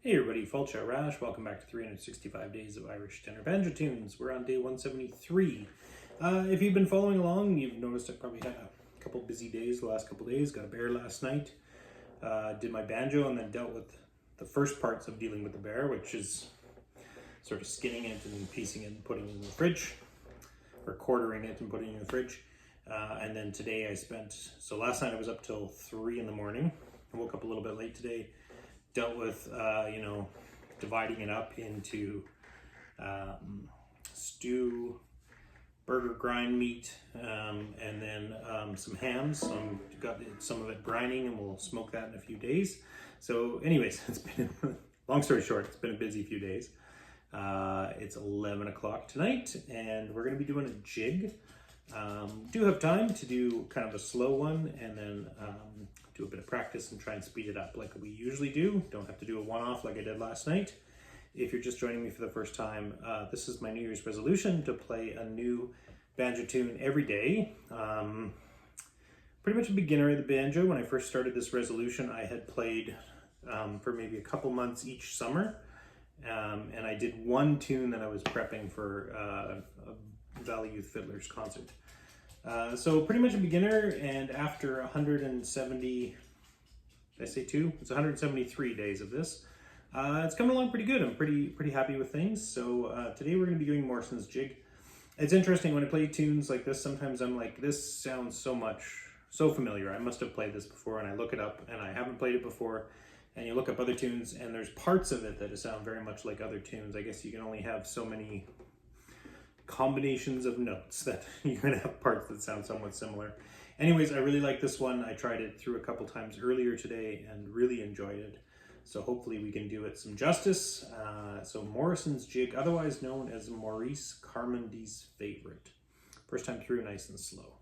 Hey everybody, Fulcha Rash. Welcome back to 365 Days of Irish Tenor Banjo Tunes. We're on day 173. If you've been following along, you've noticed I probably had a couple busy days the last couple days. Got a bear last night. Did my banjo and then dealt with the first parts of dealing with the bear, which is sort of skinning it and piecing it and putting it in the fridge, or quartering it and putting it in the fridge. And then today so last night I was up till 3 in the morning. I woke up a little bit late today. Dealt with, dividing it up into stew, burger grind meat, and then some hams. So I've got some of it brining and we'll smoke that in a few days. So anyways, it's been, long story short, it's been a busy few days. It's 11 o'clock tonight and we're going to be doing a jig. Do have time to do kind of a slow one and then do a bit of practice and try and speed it up like we usually do. Don't have to do a one-off like I did last night. If you're just joining me for the first time, this is my New Year's resolution to play a new banjo tune every day. Pretty much a beginner of the banjo. When I first started this resolution, I had played for maybe a couple months each summer. And I did one tune that I was prepping for a Valley Youth Fiddlers concert. So pretty much a beginner, and after 170, did I say two? It's 173 days of this. It's coming along pretty good. I'm pretty happy with things. So today we're going to be doing Morrison's jig. It's interesting when I play tunes like this, sometimes I'm like, this sounds so familiar. I must have played this before, and I look it up and I haven't played it before. And you look up other tunes and there's parts of it that sound very much like other tunes. I guess you can only have so many combinations of notes that you're going to have parts that sound somewhat similar. Anyways, I really like this one. I tried it through a couple times earlier today and really enjoyed it. So hopefully we can do it some justice. So Morrison's jig, otherwise known as Maurice Carmondy's favorite. First time through, nice and slow.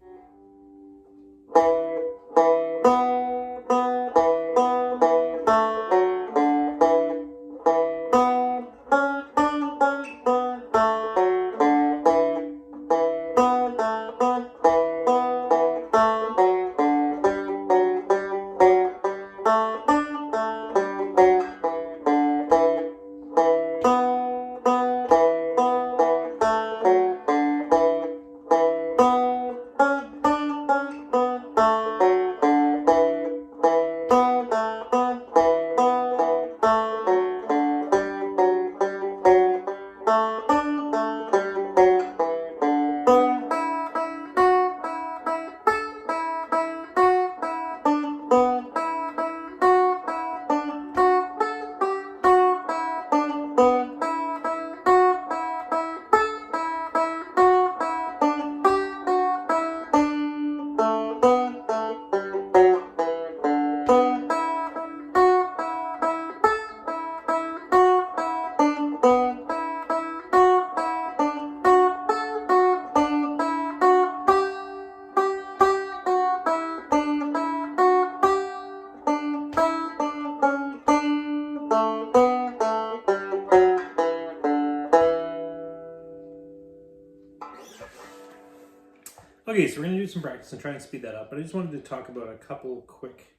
Okay, so we're going to do some practice and try and speed that up, but I just wanted to talk about a couple quick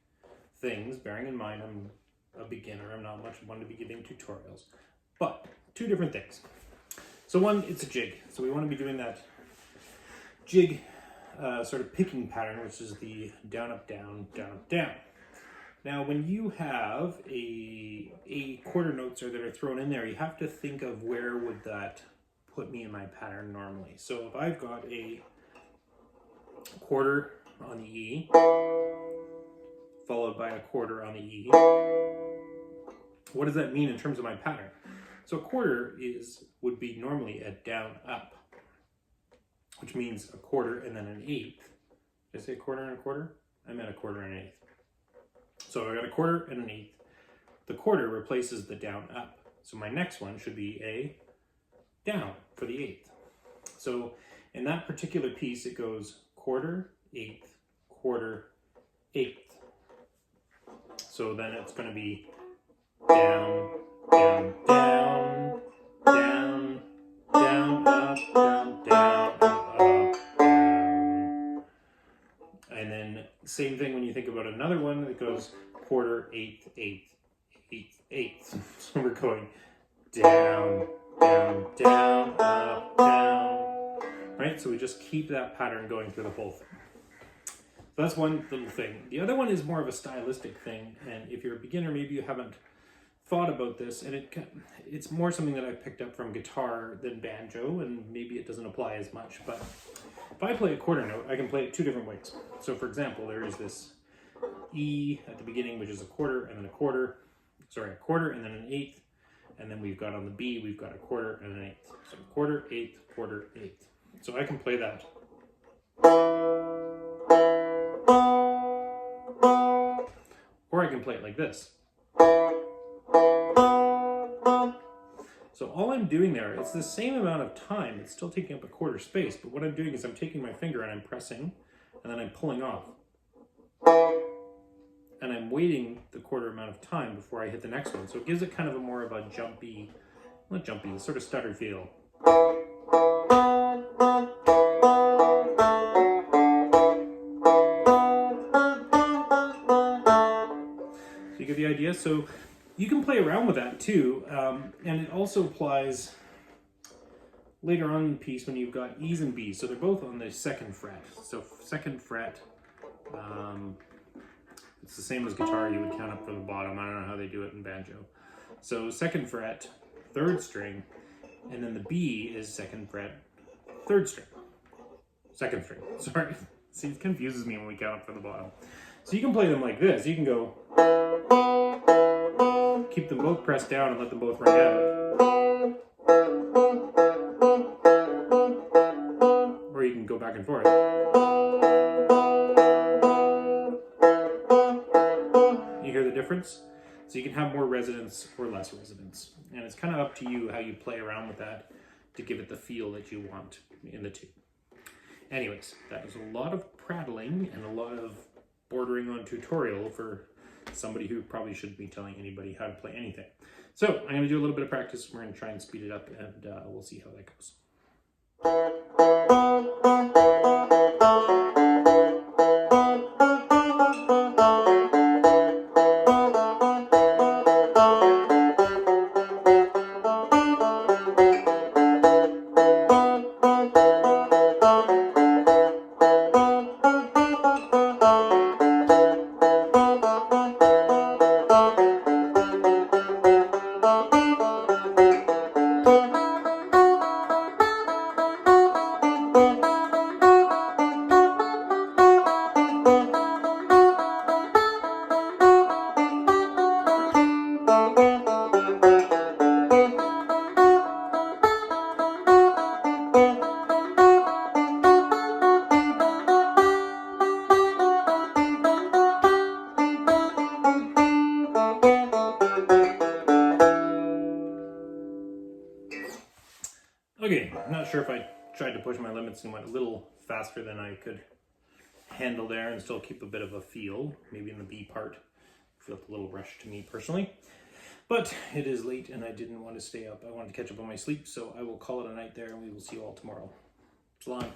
things, bearing in mind I'm a beginner, I'm not much one to be giving tutorials, but two different things. So one, it's a jig, so we want to be doing that jig sort of picking pattern, which is the down, up, down, down, up, down. Now, when you have a quarter notes that are thrown in there, you have to think of where would that put me in my pattern normally. So if I've got a quarter on the E, followed by a quarter on the E, what does that mean in terms of my pattern? So a quarter would be normally a down up, which means a quarter and then an eighth. Did I say a quarter and a quarter? I meant a quarter and an eighth. So I got a quarter and an eighth. The quarter replaces the down up. So my next one should be a down for the eighth. So in that particular piece, it goes quarter, eighth, quarter, eighth. So then it's going to be down, down, down, down, down, up, down, down, up, down. And then same thing when you think about another one that goes quarter, eighth, eighth, eighth. eighth, eighth. So we're going down, down, down, up, down. Right? So we just keep that pattern going through the whole thing. So that's one little thing. The other one is more of a stylistic thing, and if you're a beginner, maybe you haven't thought about this, and it's more something that I picked up from guitar than banjo, and maybe it doesn't apply as much, but if I play a quarter note, I can play it two different ways. So for example, there is this E at the beginning, which is a quarter and then a quarter, sorry, a quarter and then an eighth, and then we've got on the B, we've got a quarter and an eighth. So quarter, eighth, quarter, eighth. So I can play that. Or I can play it like this. So all I'm doing there, it's the same amount of time, it's still taking up a quarter space, but what I'm doing is I'm taking my finger and I'm pressing, and then I'm pulling off. And I'm waiting the quarter amount of time before I hit the next one. So it gives it kind of a more of a jumpy, not jumpy, sort of stutter feel. So you get the idea? So you can play around with that too, and it also applies later on in the piece when you've got E's and B's. So they're both on the second fret. So second fret, it's the same as guitar, you would count up from the bottom. I don't know how they do it in banjo. So second fret, third string, and then the B is second fret, third string. Second string, sorry. See, it confuses me when we count up from the bottom. So you can play them like this. You can go, keep them both pressed down and let them both ring out. Or you can go back and forth. You hear the difference? So you can have more resonance or less resonance. And it's kind of up to you how you play around with that to give it the feel that you want in the two. Anyways, that was a lot of prattling and a lot of bordering on tutorial for somebody who probably shouldn't be telling anybody how to play anything. So I'm going to do a little bit of practice. We're going to try and speed it up, and we'll see how that goes. Okay, I'm not sure if I tried to push my limits and went a little faster than I could handle there and still keep a bit of a feel. Maybe in the B part, it felt a little rushed to me personally. But it is late and I didn't want to stay up. I wanted to catch up on my sleep, so I will call it a night there and we will see you all tomorrow. So long.